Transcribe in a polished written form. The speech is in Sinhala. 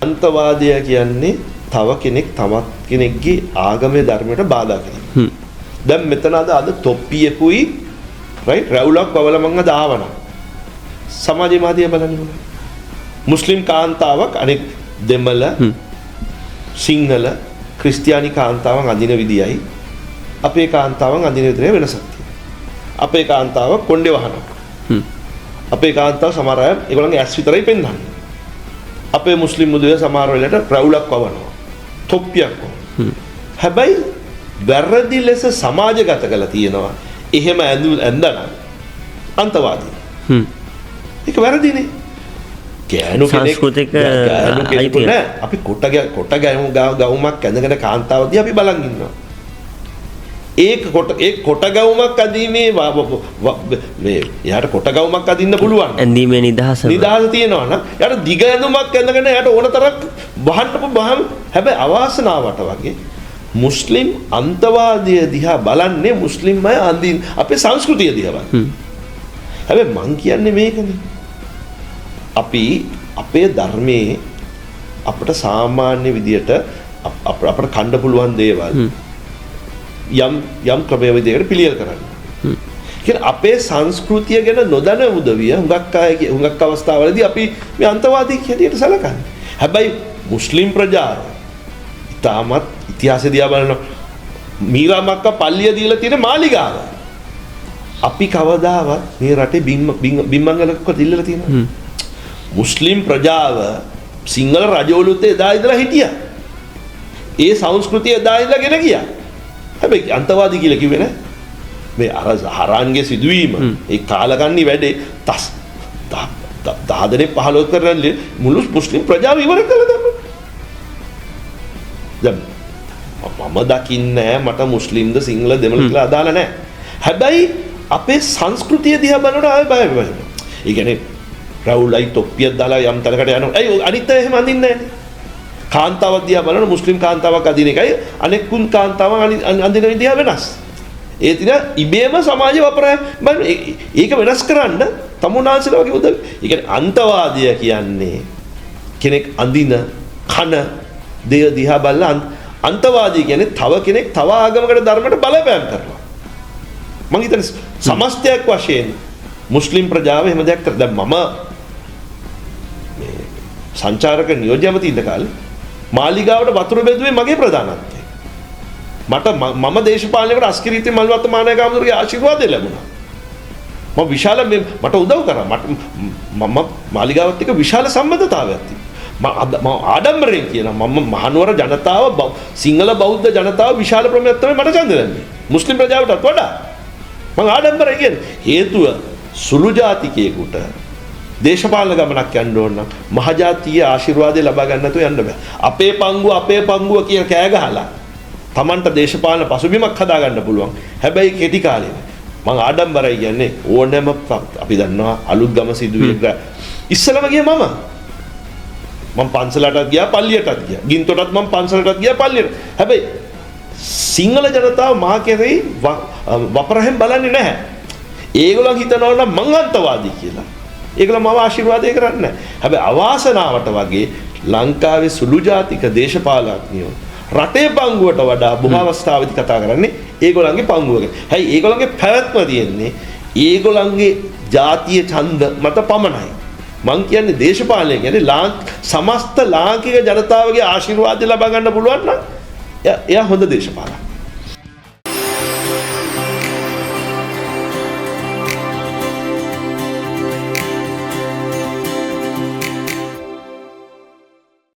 අන්තවාදය කියන්නේ තව කෙනෙක් තවත් කෙනෙක්ගේ ආගමේ ධර්මයට බාධා කිරීම. දැන් මෙතන අද තොප්පියකුයි රයිට් රැවුලක් වවල මං අද ආවනම් සමාජයේ මාධ්‍ය බලන්නේ මුස්ලිම් කාන්තාවක් අනෙක් දෙමළ සිංහල ක්‍රිස්තියානි කාන්තාවන් අඳින විදියයි අපේ කාන්තාවන් අඳින විදියේ වෙනසක් තියෙනවා. අපේ කාන්තාව කොණ්ඩේ වහනවා. අපේ කාන්තාව සමහර අය ඒගොල්ලන්ගේ ඇස් විතරයි පෙන්වන්නේ. අපේ මුස්ලිම් මුදේ සමහර වෙලට රැවුලක් වවනවා. තොප්පියක් වවනවා. හැබැයි වැරදි ලෙස සමාජගත කරලා තියෙනවා. එහෙම ඇඳලා අන්තවාදී. ඒක වැරදිනේ. ගෑනු කෙනෙක් සංස්කෘතික අපි කොට ගවුමක් ඇඳගෙන කාන්තාවදී අපි බලන් ඉන්නවා. ඒක කොට ගවුමක් අදීමේ මේ යාට කොට ගවුමක් අදින්න පුළුවන්. ඇඳීමේ නිදහස තියෙනවා නම් යාට දිග ඇඳුමක් ඇඳගෙන යාට ඕන තරම් වහන්න හැබැයි අවාසනාවට වගේ මුස්ලිම් අන්තවාදය දිහා බලන්නේ මුස්ලිම් අය අඳින් අපේ සංස්කෘතිය දිහා බලන්නේ. හැබැයි මං කියන්නේ මේකනේ. අපි අපේ ධර්මයේ අපට සාමාන්‍ය විදියට අපට කන්න පුළුවන් දේවල් යම් ක්‍රමයේ විදිහට පිළියෙල කරන්න. කියන්නේ අපේ සංස්කෘතිය ගැන නොදැන උදවිය හුඟක් අවස්ථාවලදී අපි මේ අන්තවාදී හැටියට සැලකන්නේ. හැබැයි මුස්ලිම් ප්‍රජාව තාමත් ඉතිහාසය දිහා බලන මීරා මක්කා පල්ලිය දීලා තියෙන මාලිගාව. අපි කවදාවත් මේ රටේ බිම්මංගලක දිල්ලලා තියෙනවා. මුස්ලිම් ප්‍රජාව සිංහල රජවලුත් එදා ඉඳලා හිටියා. ඒ සංස්කෘතිය එදා ඉඳලා ගෙන ගියා. හැබැයි අන්තවාදී කියලා කිව්වේ නෑ. මේ හරාන්ගේ සිදුවීම ඒ කාලකන්ණි වැඩේ 10 දෙනෙක් 15 කරන්නේ මුළු මුස්ලිම් ප්‍රජාව ඉවර කළා දැන්. දැන් මම දකින්නේ මට මුස්ලිම්ද සිංහල දෙමළ කියලා අදාළ නෑ. හැබැයි අපේ සංස්කෘතිය දිහා බලනකොට ආයෙ බය වෙනවා. ඒ කියන්නේ රවුලයි තොප්පියක් දාලා යම් තැනකට යනවා. ඇයි අනිත් අය එහෙම අඳින්නේ නැහැ. කාන්තාවක් දිහා බලන මුස්ලිම් කාන්තාවක් අඳින එකයි අනෙකුත් කාන්තාවන් අඳින විදිහ වෙනස්. ඒ දින ඉබේම සමාජය වපරය ඒක වෙනස් කරන්න තමුනාන්සලා වගේ උදව්. ඒ කියන්නේ අන්තවාදය කියන්නේ කෙනෙක් අඳින කන දෙය දිහා බලලා අන්තවාදී කියන්නේ තව කෙනෙක් තව ආගමකට ධර්මයට බලපෑම් කරනවා. මම හිතන්නේ සමස්තයක් වශයෙන් මුස්ලිම් ප්‍රජාව එහෙම දෙයක් කර දැන් මම සංචාරක නියෝජ්‍යවති ඉන්න කාලේ මාලිගාවට වතුර බෙදුවේ මගේ ප්‍රධානත්වයෙන්. මම දේශපාලනයකට අස්කිරීතේ මල්වත්ත මානයක ආමතුරුගේ ආශිර්වාදය ලැබුණා. මම විශාල මට උදව් කරා. මම මාලිගාවත් එක්ක විශාල සම්බන්ධතාවයක් තිබුණා. මම ආඩම්බරයෙන් කියනවා මම මහනුවර ජනතාව සිංහල බෞද්ධ ජනතාව විශාල ප්‍රමාණයක් තමයි මට ඡන්ද දෙන්නේ. මුස්ලිම් ප්‍රජාවටත් වඩා. මම ආඩම්බරයෙන් කියන්නේ හේතුව සුළු ජාතිකයෙකුට දේශපාලන ගමනක් යන්න ඕන නම් මහජාතීය ආශිර්වාදය ලබා ගන්න නැතුව යන්න බෑ. අපේ පංගුව කියන කෑ ගහලා Tamanට දේශපාලන පසුබිමක් හදා ගන්න පුළුවන්. හැබැයි කෙටි කාලෙම මම ආඩම්බරයි කියන්නේ ඕනෑම අපි දන්නවා අලුත් ගම සිදුවේ ඉස්සලම ගියේ මම පන්සලටත් ගියා පල්ලියටත් ගියා. ගින්තොටත් මම පන්සලටත් ගියා පල්ලියට. හැබැයි සිංහල ජනතාව මා කෙරෙහි වපරහෙන් බලන්නේ නැහැ. ඒගොල්ලෝ හිතනවා නම් මං අන්තවාදී කියලා. ඒගොල්ලෝ මම ආශිර්වාදය කරන්නේ නැහැ. හැබැයි අවාසනාවට වගේ ලංකාවේ සුළු ජාතික දේශපාලඥයෝ රටේ පංගුවට වඩා බොහෝ අවස්ථාවලදී කතා කරන්නේ ඒගොල්ලන්ගේ පංගුව ගැන. හැයි ඒගොල්ලන්ගේ පැවැත්ම තියෙන්නේ ඒගොල්ලන්ගේ ජාතිය ඡන්ද මත පමණයි. මං කියන්නේ දේශපාලනය කියන්නේ සමස්ත ලාංකික ජනතාවගේ ආශිර්වාදය ලබා ගන්න පුළුවන් නම් එයා හොඳ දේශපාලනයක්.